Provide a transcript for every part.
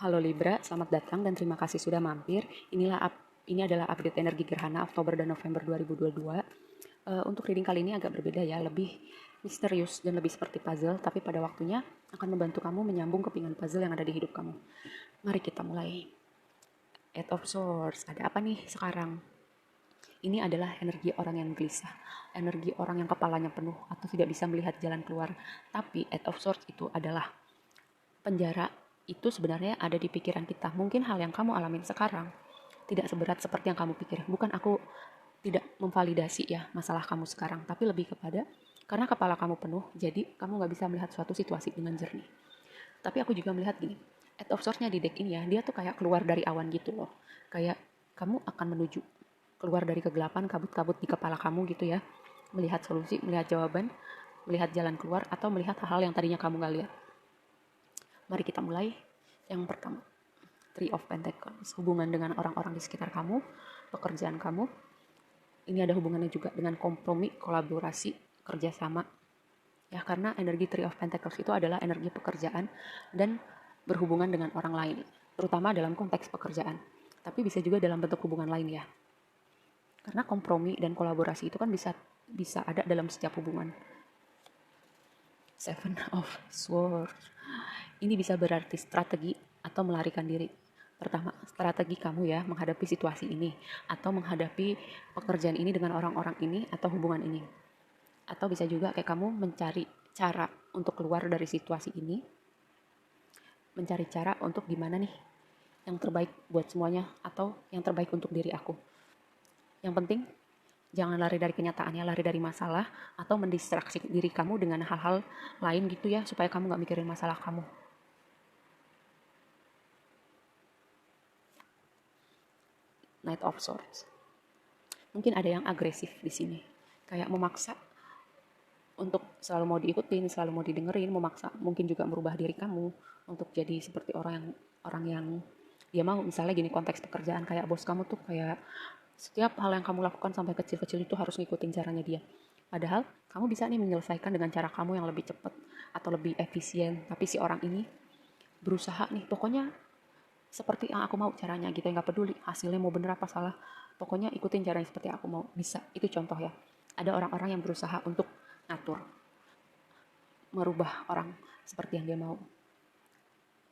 Halo Libra, selamat datang dan terima kasih sudah mampir. Ini adalah update energi gerhana Oktober dan November 2022. Untuk reading kali ini agak berbeda ya, lebih misterius dan lebih seperti puzzle, tapi pada waktunya akan membantu kamu menyambung kepingan puzzle yang ada di hidup kamu. Mari kita mulai. Eight of Swords, ada apa nih sekarang? Ini adalah energi orang yang gelisah, energi orang yang kepalanya penuh atau tidak bisa melihat jalan keluar. Tapi Eight of Swords itu adalah penjara itu sebenarnya ada di pikiran kita. Mungkin hal yang kamu alamin sekarang tidak seberat seperti yang kamu pikir. Bukan aku tidak memvalidasi ya masalah kamu sekarang, tapi lebih kepada karena kepala kamu penuh, jadi kamu nggak bisa melihat suatu situasi dengan jernih. Tapi aku juga melihat gini, Eight of Swords-nya di deck ini ya, dia tuh kayak keluar dari awan gitu loh. Kayak kamu akan menuju keluar dari kegelapan, kabut-kabut di kepala kamu gitu ya. Melihat solusi, melihat jawaban, melihat jalan keluar, atau melihat hal-hal yang tadinya kamu nggak lihat. Mari kita mulai. Yang pertama, Three of Pentacles, hubungan dengan orang-orang di sekitar kamu, pekerjaan kamu. Ini ada hubungannya juga dengan kompromi, kolaborasi, kerjasama. Ya, karena energi Three of Pentacles itu adalah energi pekerjaan dan berhubungan dengan orang lain, terutama dalam konteks pekerjaan. Tapi bisa juga dalam bentuk hubungan lain ya. Karena kompromi dan kolaborasi itu kan bisa ada dalam setiap hubungan. Seven of Swords. Ini bisa berarti strategi atau melarikan diri. Pertama, strategi kamu ya menghadapi situasi ini atau menghadapi pekerjaan ini dengan orang-orang ini atau hubungan ini. Atau bisa juga kayak kamu mencari cara untuk keluar dari situasi ini, mencari cara untuk gimana nih yang terbaik buat semuanya atau yang terbaik untuk diri aku. Yang penting jangan lari dari kenyataannya, lari dari masalah atau mendistraksi diri kamu dengan hal-hal lain gitu ya supaya kamu gak mikirin masalah kamu. Knight of Swords. Mungkin ada yang agresif di sini, kayak memaksa untuk selalu mau diikutin, selalu mau didengerin, memaksa mungkin juga merubah diri kamu untuk jadi seperti orang yang dia mau. Misalnya gini, konteks pekerjaan kayak bos kamu tuh kayak setiap hal yang kamu lakukan sampai kecil-kecil itu harus ngikutin caranya dia. Padahal kamu bisa nih menyelesaikan dengan cara kamu yang lebih cepat atau lebih efisien. Tapi si orang ini berusaha nih, pokoknya seperti yang aku mau caranya gitu, nggak peduli hasilnya mau bener apa salah, pokoknya ikutin caranya seperti aku mau. Bisa, itu contoh ya. Ada orang-orang yang berusaha untuk ngatur, merubah orang seperti yang dia mau.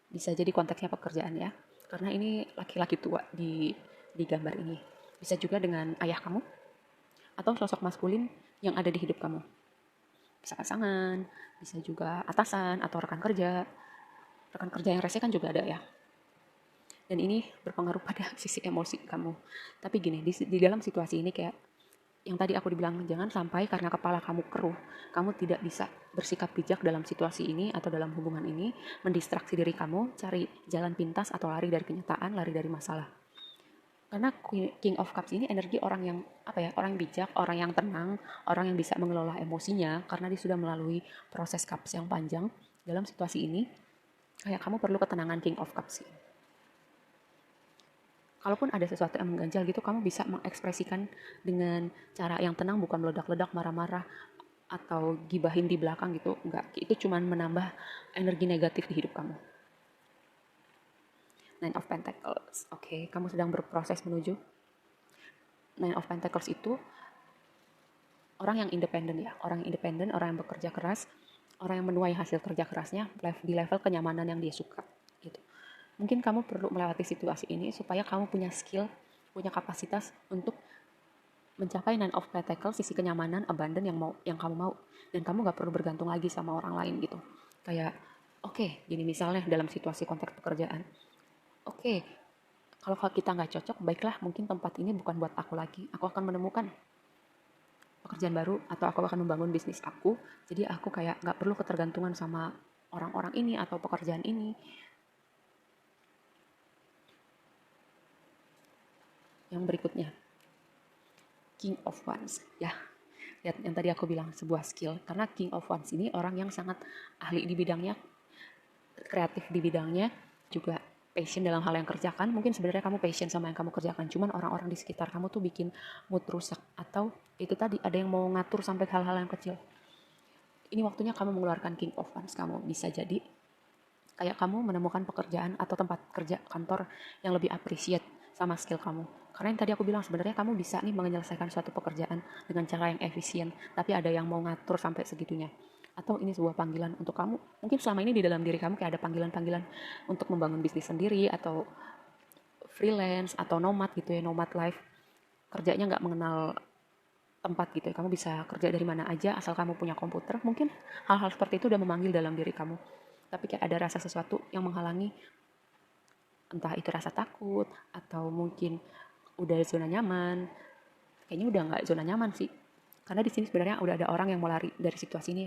Bisa jadi konteksnya pekerjaan ya, karena ini laki-laki tua di gambar ini. Bisa juga dengan ayah kamu atau sosok maskulin yang ada di hidup kamu. Bisa pasangan, bisa juga atasan atau rekan kerja. Rekan kerja yang rese kan juga ada ya. Dan ini berpengaruh pada sisi emosi kamu. Tapi gini, di dalam situasi ini kayak yang tadi aku dibilang, jangan sampai karena kepala kamu keruh, kamu tidak bisa bersikap bijak dalam situasi ini atau dalam hubungan ini, mendistraksi diri kamu, cari jalan pintas atau lari dari kenyataan, lari dari masalah. Karena King of Cups ini energi orang yang orang yang bijak, orang yang tenang, orang yang bisa mengelola emosinya karena dia sudah melalui proses Cups yang panjang. Dalam situasi ini, kayak kamu perlu ketenangan King of Cups sih. Kalaupun ada sesuatu yang mengganjal gitu, kamu bisa mengekspresikan dengan cara yang tenang, bukan meledak-ledak, marah-marah, atau gibahin di belakang gitu. Enggak, itu cuma menambah energi negatif di hidup kamu. Nine of Pentacles. Oke, kamu sedang berproses menuju. Nine of Pentacles itu orang yang independen ya. Orang yang independen, orang yang bekerja keras, orang yang menuai hasil kerja kerasnya di level kenyamanan yang dia suka gitu. Mungkin kamu perlu melewati situasi ini supaya kamu punya skill, punya kapasitas untuk mencapai Nine of Pentacles, sisi kenyamanan, abundant yang kamu mau. Dan kamu gak perlu bergantung lagi sama orang lain gitu. Kayak, oke, gini misalnya dalam situasi konteks pekerjaan. Oke, kalau kita nggak cocok, baiklah mungkin tempat ini bukan buat aku lagi. Aku akan menemukan pekerjaan baru atau aku akan membangun bisnis aku. Jadi aku kayak nggak perlu ketergantungan sama orang-orang ini atau pekerjaan ini. Yang berikutnya, King of Wands. Ya, lihat yang tadi aku bilang, sebuah skill. Karena King of Wands ini orang yang sangat ahli di bidangnya, kreatif di bidangnya, juga passion dalam hal yang kerjakan. Mungkin sebenarnya kamu passion sama yang kamu kerjakan, cuman orang-orang di sekitar kamu tuh bikin mood rusak. Atau itu tadi, ada yang mau ngatur sampai hal-hal yang kecil. Ini waktunya kamu mengeluarkan King of Wands kamu. Bisa jadi Kayak kamu menemukan pekerjaan atau tempat kerja kantor yang lebih appreciate sama skill kamu. Karena yang tadi aku bilang sebenarnya kamu bisa nih menyelesaikan suatu pekerjaan dengan cara yang efisien, tapi ada yang mau ngatur sampai segitunya. Atau ini sebuah panggilan untuk kamu. Mungkin selama ini di dalam diri kamu kayak ada panggilan-panggilan untuk membangun bisnis sendiri atau freelance atau nomad gitu ya, nomad life. Kerjanya nggak mengenal tempat gitu ya. Kamu bisa kerja dari mana aja asal kamu punya komputer. Mungkin hal-hal seperti itu udah memanggil dalam diri kamu. Tapi kayak ada rasa sesuatu yang menghalangi, entah itu rasa takut atau mungkin udah zona nyaman. Kayaknya udah nggak zona nyaman sih. Karena di sini sebenarnya udah ada orang yang mau lari dari situasi ini.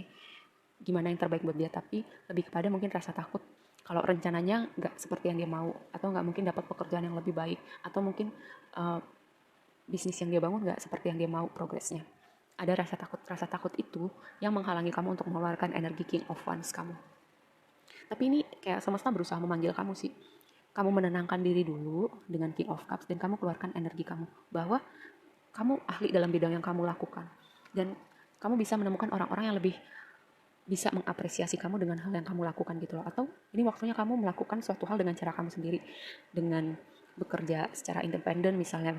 Gimana yang terbaik buat dia, tapi lebih kepada mungkin rasa takut kalau rencananya nggak seperti yang dia mau, atau nggak mungkin dapat pekerjaan yang lebih baik, atau mungkin uh, bisnis yang dia bangun nggak seperti yang dia mau progresnya. Ada rasa takut itu yang menghalangi kamu untuk mengeluarkan energi King of Wands kamu. Tapi ini kayak semesta berusaha memanggil kamu sih. Kamu menenangkan diri dulu dengan King of Cups dan kamu keluarkan energi kamu. Bahwa kamu ahli dalam bidang yang kamu lakukan. Dan kamu bisa menemukan orang-orang yang lebih bisa mengapresiasi kamu dengan hal yang kamu lakukan gitu loh. Atau ini waktunya kamu melakukan suatu hal dengan cara kamu sendiri. Dengan bekerja secara independen misalnya.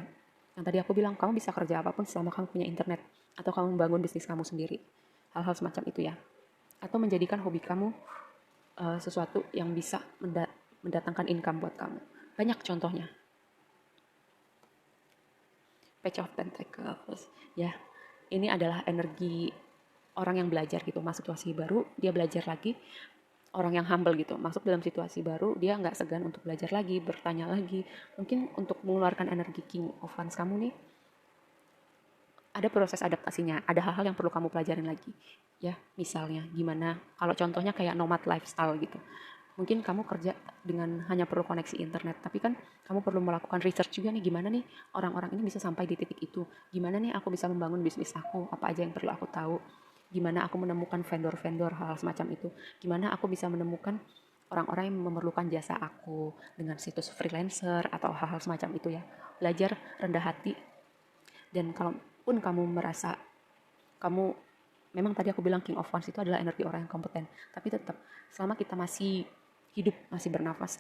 Yang tadi aku bilang, kamu bisa kerja apapun selama kamu punya internet. Atau kamu membangun bisnis kamu sendiri. Hal-hal semacam itu ya. Atau menjadikan hobi kamu sesuatu yang bisa mendatangkan income buat kamu. Banyak contohnya. Page of Pentacles. Ya, ini adalah energi orang yang belajar gitu, masuk situasi baru, dia belajar lagi. Orang yang humble gitu, masuk dalam situasi baru, dia nggak segan untuk belajar lagi, bertanya lagi. Mungkin untuk mengeluarkan energi King of Wands kamu nih, ada proses adaptasinya, ada hal-hal yang perlu kamu pelajarin lagi. Ya, misalnya gimana, kalau contohnya kayak nomad lifestyle gitu. Mungkin kamu kerja dengan hanya perlu koneksi internet, tapi kan kamu perlu melakukan research juga nih, gimana nih orang-orang ini bisa sampai di titik itu. Gimana nih aku bisa membangun bisnis aku, apa aja yang perlu aku tahu. Gimana aku menemukan vendor-vendor hal semacam itu. Gimana aku bisa menemukan orang-orang yang memerlukan jasa aku dengan situs freelancer atau hal-hal semacam itu ya. Belajar rendah hati, dan kalaupun kamu merasa kamu memang tadi aku bilang King of Wands itu adalah energi orang yang kompeten, tapi tetap selama kita masih hidup, masih bernafas.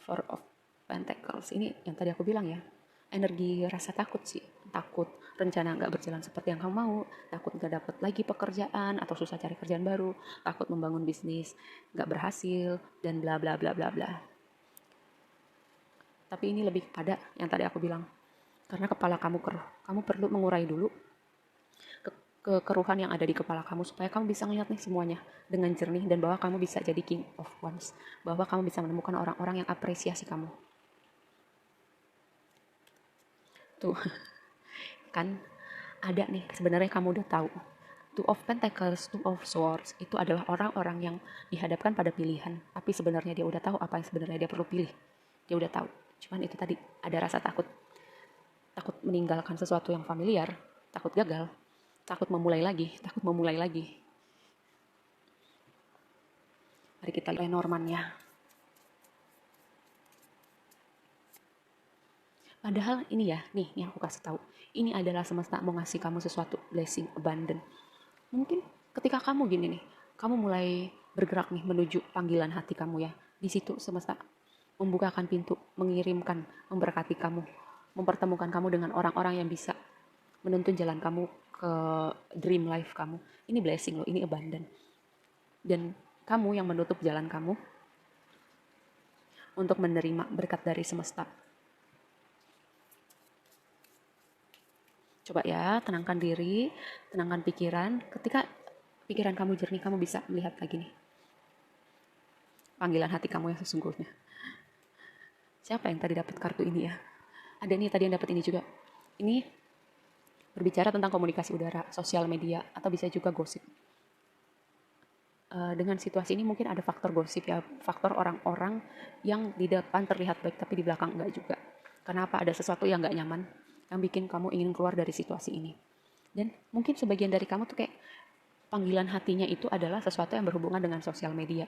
Four of Pentacles ini yang tadi aku bilang ya, energi rasa takut sih. Takut rencana nggak berjalan seperti yang kamu mau, takut nggak dapat lagi pekerjaan atau susah cari kerjaan baru, takut membangun bisnis nggak berhasil, dan bla bla bla bla bla. Tapi ini lebih pada yang tadi aku bilang, karena kepala kamu keruh, kamu perlu mengurai dulu kekeruhan yang ada di kepala kamu supaya kamu bisa ngeliat nih semuanya dengan jernih, dan bahwa kamu bisa jadi King of Wands, bahwa kamu bisa menemukan orang-orang yang apresiasi kamu. Tuh, kan ada nih, sebenarnya kamu udah tahu. Two of Pentacles, Two of Swords itu adalah orang-orang yang dihadapkan pada pilihan, tapi sebenarnya dia udah tahu apa yang sebenarnya dia perlu pilih. Dia udah tahu. Cuman itu tadi ada rasa takut. Takut meninggalkan sesuatu yang familiar, takut gagal, takut memulai lagi, takut memulai lagi. Mari kita lihat Lenormand-nya. Padahal ini ya, nih aku kasih tahu. Ini adalah semesta mau ngasih kamu sesuatu, blessing, abundant. Mungkin ketika kamu gini nih, kamu mulai bergerak nih menuju panggilan hati kamu ya. Di situ semesta membukakan pintu, mengirimkan, memberkati kamu, mempertemukan kamu dengan orang-orang yang bisa menuntun jalan kamu ke dream life kamu. Ini blessing loh, ini abundant. Dan kamu yang menutup jalan kamu untuk menerima berkat dari semesta. Coba ya, tenangkan diri, tenangkan pikiran. Ketika pikiran kamu jernih, kamu bisa melihat lagi nih panggilan hati kamu yang sesungguhnya. Siapa yang tadi dapat kartu ini ya? Ada nih tadi yang dapat ini juga. Ini berbicara tentang komunikasi udara, sosial media, atau bisa juga gosip. Dengan situasi ini mungkin ada faktor gosip ya, faktor orang-orang yang di depan terlihat baik tapi di belakang enggak juga. Kenapa? Ada sesuatu yang enggak nyaman yang bikin kamu ingin keluar dari situasi ini. Dan mungkin sebagian dari kamu tuh kayak panggilan hatinya itu adalah sesuatu yang berhubungan dengan sosial media.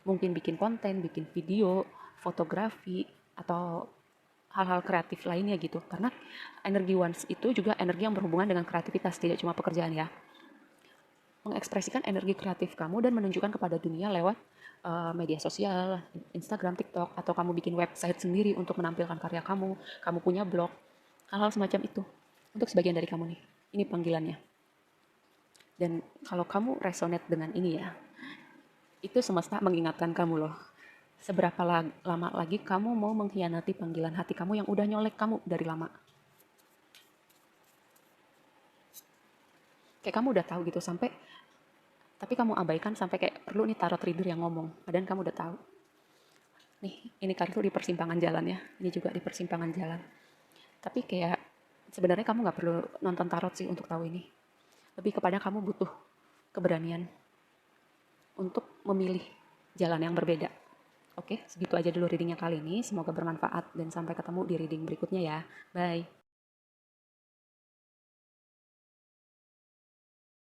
Mungkin bikin konten, bikin video, fotografi, atau hal-hal kreatif lainnya gitu. Karena energi Wands itu juga energi yang berhubungan dengan kreativitas, tidak cuma pekerjaan ya. mengekspresikan energi kreatif kamu dan menunjukkan kepada dunia lewat media sosial, Instagram, TikTok, atau kamu bikin website sendiri untuk menampilkan karya kamu punya blog, hal-hal semacam itu. Untuk sebagian dari kamu nih, ini panggilannya. Dan kalau kamu resonate dengan ini ya, itu semesta mengingatkan kamu loh. Seberapa lama lagi kamu mau mengkhianati panggilan hati kamu yang udah nyolek kamu dari lama. Kayak kamu udah tahu gitu tapi kamu abaikan sampai kayak perlu nih tarot reader yang ngomong. Padahal kamu udah tahu. Nih, ini kartu di persimpangan jalan ya. Ini juga di persimpangan jalan. Tapi kayak sebenarnya kamu nggak perlu nonton tarot sih untuk tahu ini. Lebih kepada kamu butuh keberanian untuk memilih jalan yang berbeda. Oke, segitu aja dulu readingnya kali ini. Semoga bermanfaat dan sampai ketemu di reading berikutnya ya. Bye.